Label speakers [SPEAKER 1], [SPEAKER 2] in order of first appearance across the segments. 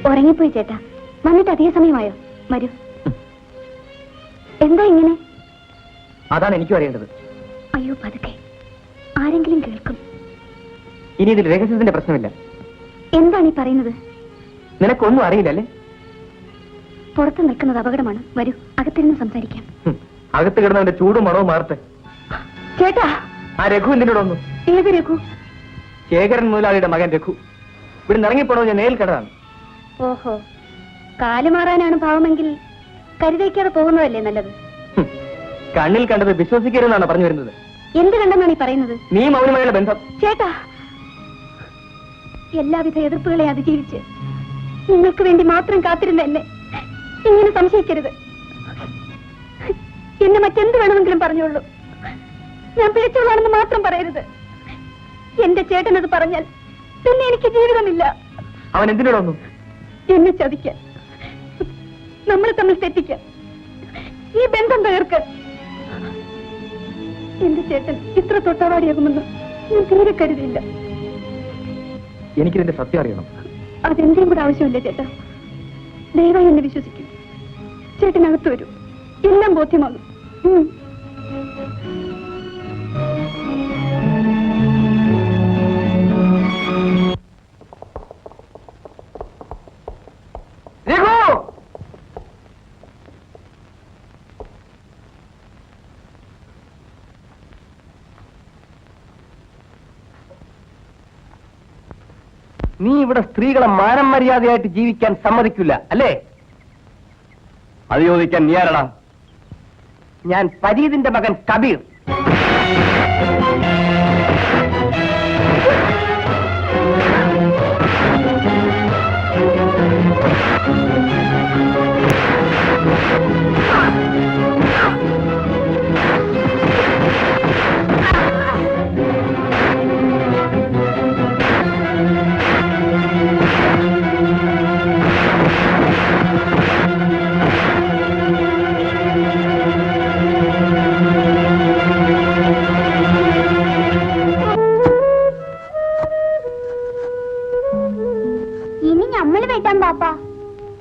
[SPEAKER 1] ഉറങ്ങിപ്പോയി ചേട്ടാ. വന്നിട്ട് അധിക സമയമായോ? വരൂ. എന്താ ഇങ്ങനെ?
[SPEAKER 2] അതാണ് എനിക്കും അറിയേണ്ടത്.
[SPEAKER 1] അയ്യോ പതുക്കെ, ആരെങ്കിലും കേൾക്കും.
[SPEAKER 2] ഇനി ഇതിൽ രഹസ്യത്തിന്റെ പ്രശ്നമില്ല.
[SPEAKER 1] എന്താണ് ഈ പറയുന്നത്?
[SPEAKER 2] നിനക്കൊന്നും അറിയില്ലല്ലേ?
[SPEAKER 1] പുറത്ത് നിൽക്കുന്നത് അപകടമാണ്. വരൂ, അകത്തിരുന്ന് സംസാരിക്കാം.
[SPEAKER 2] അകത്ത് കിടന്നവന്റെ ചൂടും മണവും മാറട്ടെ.
[SPEAKER 1] ചേട്ടാ,
[SPEAKER 2] ആ രഘു എന്തിനോടൊന്നു?
[SPEAKER 1] ഏത് രഘു?
[SPEAKER 2] ശേഖരൻ മുതലാളിയുടെ മകൻ രഘു. ഇവിടെ ഇറങ്ങിപ്പോണോ ഞാൻ നേരിൽ കണ്ടതാണ്.
[SPEAKER 1] ഓഹോ, കാലുമാറാനാണ് ഭാവമെങ്കിൽ കരുതയ്ക്കാതെ പോകുന്നതല്ലേ നല്ലത്.
[SPEAKER 2] കണ്ണിൽ കണ്ടത് വിശ്വസിക്കരുതെന്നാണ് പറഞ്ഞു വരുന്നത്.
[SPEAKER 1] എന്ത് കണ്ടെന്നാണ് ഈ പറയുന്നത്?
[SPEAKER 2] നീ മൗനമായുള്ള ബന്ധം.
[SPEAKER 1] ചേട്ടാ, എല്ലാവിധ എതിർപ്പുകളെ അതിജീവിച്ച് നിങ്ങൾക്ക് വേണ്ടി മാത്രം കാത്തിരുന്ന എന്നെ ഇങ്ങനെ സംശയിക്കരുത്. എന്നെ മറ്റെന്ത് വേണമെങ്കിലും പറഞ്ഞോളൂ. ഞാൻ പിഴച്ചോളാണെന്ന് മാത്രം പറയരുത്. എന്റെ ചേട്ടനത് പറഞ്ഞാൽ പിന്നെ എനിക്ക് ജീവിതമില്ല.
[SPEAKER 2] അവൻ എന്തിനോടൊന്നു?
[SPEAKER 1] എന്നെ ചതിക്കാൻ, നമ്മളെ തമ്മിൽ തെറ്റിക്കാൻ, ഈ ബന്ധം തകർക്കാൻ. എന്റെ ചേട്ടൻ ഇത്ര തൊട്ടാവാടിയാകുമെന്ന് ഞാൻ തീരെ കരുതിയില്ല.
[SPEAKER 2] എനിക്കിതിന്റെ സത്യം അറിയണം.
[SPEAKER 1] അതെന്തെയും കൂടെ ആവശ്യമില്ല ചേട്ടാ. ദയവായി എന്നെ വിശ്വസിക്കും. ചേട്ടനകത്ത് വരൂ, എല്ലാം ബോധ്യമാകും.
[SPEAKER 2] നീ ഇവിടെ സ്ത്രീകളെ മാനം മര്യാദയായിട്ട് ജീവിക്കാൻ സമ്മതിക്കില്ല അല്ലേ? അത് ചോദിക്കാൻ നീ ആരടാ? ഞാൻ പരീതിന്റെ മകൻ കബീർ.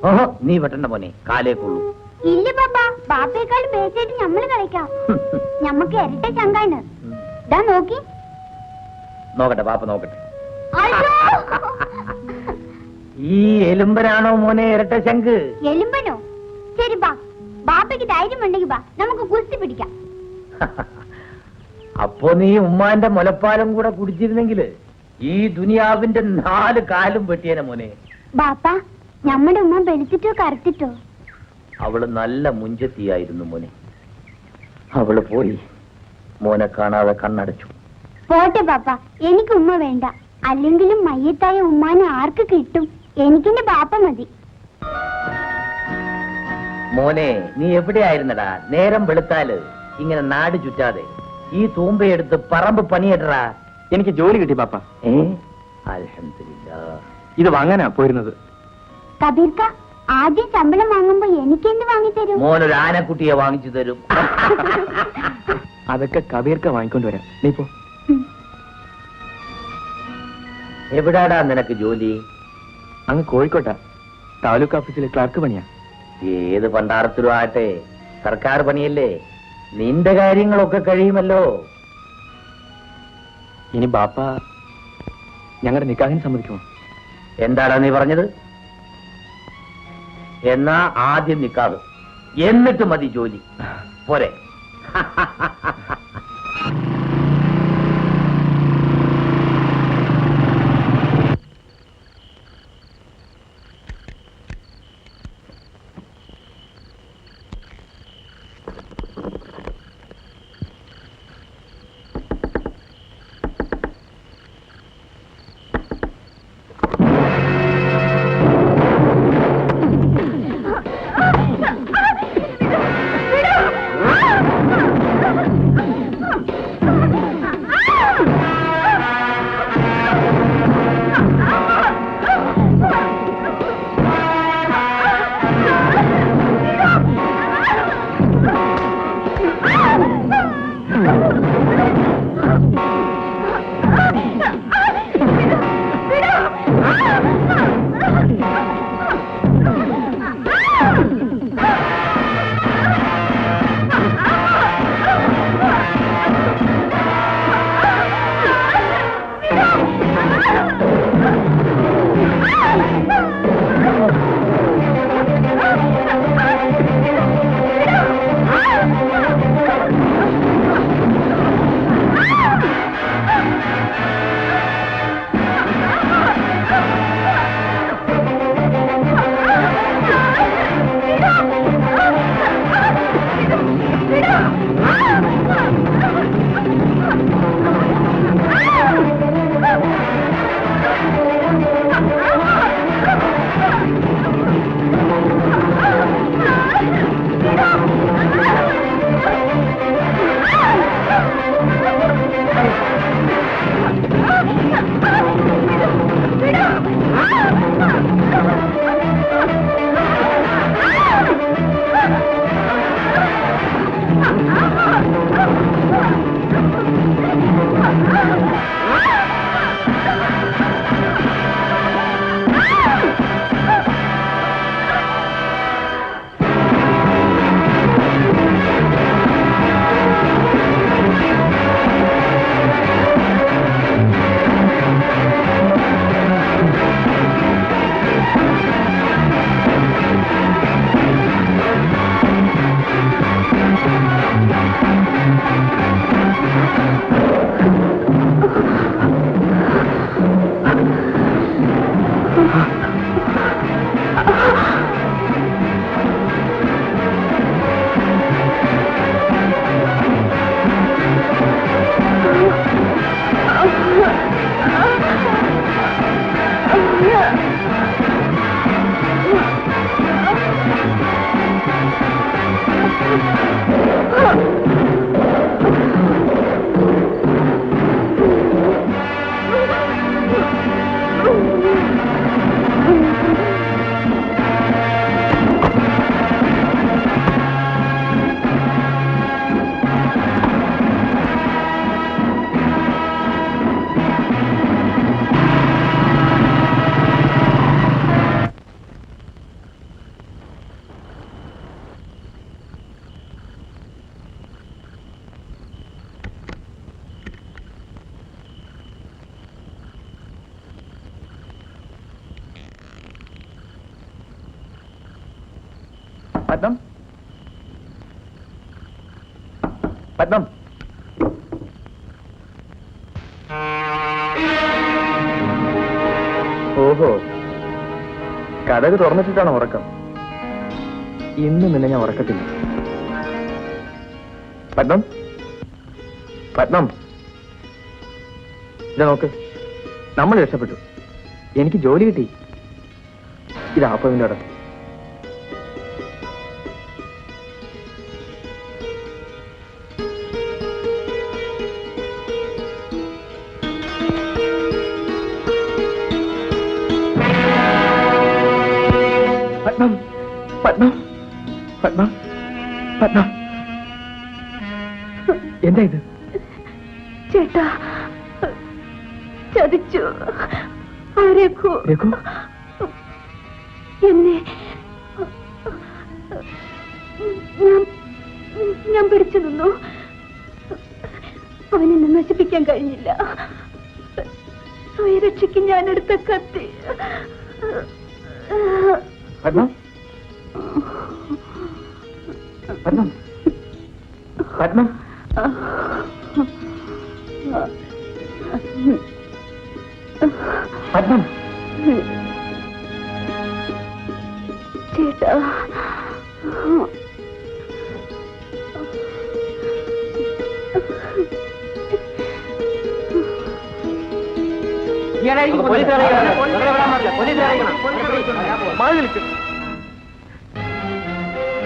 [SPEAKER 2] ഓഹോ, നീ വെട്ടണ്ട മോനെ, കാലേക്കുള്ളൂ.
[SPEAKER 1] ഇല്ല പാപ്പാ, ബാപ്പയേക്കാൾ പേച്ചായിട്ട് ഞമ്മള് കളിക്കാം. ഞമ്മക്ക് ഇരട്ട ചങ്കാണ്. ഇതാ നോക്കി.
[SPEAKER 2] നോക്കട്ടെ, പാപ്പ നോക്കട്ടെ. ഈ എലുമ്പനാണോ മോനെ ഇരട്ട ശങ്ക്?
[SPEAKER 1] എലുമ്പനോ? ശരി ബാ, ബാപ്പയ്ക്ക് ധൈര്യമുണ്ടെങ്കിൽ ബാ, നമുക്ക് കുസ്തി പിടിക്കാം.
[SPEAKER 2] അപ്പോ നീ ഉമ്മാന്റെ മുലപ്പാലും കൂടെ കുടിച്ചിരുന്നെങ്കില് ഈ ദുനിയാവിന്റെ 4 കാലും വെട്ടിയേനെ മോനെ.
[SPEAKER 1] ബാപ്പ, നമ്മുടെ ഉമ്മ വെളുത്തിട്ടോ കറുത്തിട്ടോ?
[SPEAKER 2] അവള് നല്ല മുഞ്ചത്തിയായിരുന്നു മോനെ. അവള് പോയി, മോനെ കാണാതെ കണ്ണടച്ചു.
[SPEAKER 1] പോട്ടെ പാപ്പ, എനിക്ക് ഉമ്മ വേണ്ട. അല്ലെങ്കിലും മയ്യത്തായ ഉമ്മാനെ ആർക്ക് കിട്ടും? എനിക്കെന്റെ ബാപ്പ മതി.
[SPEAKER 2] മോനെ, നീ എവിടെയായിരുന്നടാ? നേരം വെളുത്താല് ഇങ്ങനെ നാട് ചുറ്റാതെ ഈ തൂമ്പയെടുത്ത് പറമ്പ് പണിയിടറാ. എനിക്ക് ജോലി കിട്ടി പാപ്പ. അൽഹംദുലില്ലാ. ഇത് വാങ്ങാനാ പോയിരുന്നത്.
[SPEAKER 1] കബീർക്ക, ആദ്യം ശമ്പളം വാങ്ങുമ്പോ എനിക്കെന്ത് വാങ്ങിത്തരും?
[SPEAKER 2] മോനൊരു ആനക്കുട്ടിയെ വാങ്ങിച്ചു തരും. അതൊക്കെ കബീർക്ക വാങ്ങിക്കൊണ്ടുവരാം. നീ പോ. എവിടാടാ നിനക്ക് ജോലി? അങ്ങ് കോഴിക്കോട്ടാ, താലൂക്ക് ഓഫീസിലെ ക്ലർക്ക് പണിയാ. ഏത് പണ്ടാരത്തിലും ആട്ടെ, സർക്കാർ പണിയല്ലേ. നിന്റെ കാര്യങ്ങളൊക്കെ കഴിയുമല്ലോ. ഇനി ബാപ്പ ഞങ്ങളുടെ നിക്കാഹിന് സമ്മതിക്കുമോ? എന്താടാ നീ പറഞ്ഞത്? എന്നാ ആദ്യം നിക്കാഹ്, എന്നിട്ട് മതി ജോലി. പോരെ? പത്മം പത്മം ഓഹോ കടക് തുറന്നിട്ടിട്ടാണ് ഉറക്കം. ഇന്ന് നിന്നെ ഞാൻ ഉറക്കത്തില്ല. പത്മം പത്മം ഇതാ നോക്ക്, നമ്മൾ രക്ഷപ്പെട്ടു. എനിക്ക് ജോലി കിട്ടി. ഇതാ അപ്പതിൻ്റെ അവിടെ. പത്മം പത്മം പത്മം പത്മം എന്താ ഇത്?
[SPEAKER 1] ചേട്ടാ ചതിച്ചു. രഘു എന്നെ ഞാൻ പിടിച്ചു നിന്നു. അവനെന്നെ നശിപ്പിക്കാൻ കഴിഞ്ഞില്ല. സ്വയരക്ഷയ്ക്ക് ഞാൻ എടുത്ത കത്തി.
[SPEAKER 2] പത്മം പത്മം പത്മം പത്മം
[SPEAKER 1] ചേട്ടാ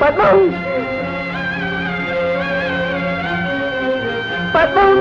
[SPEAKER 2] പത്മം പത്മം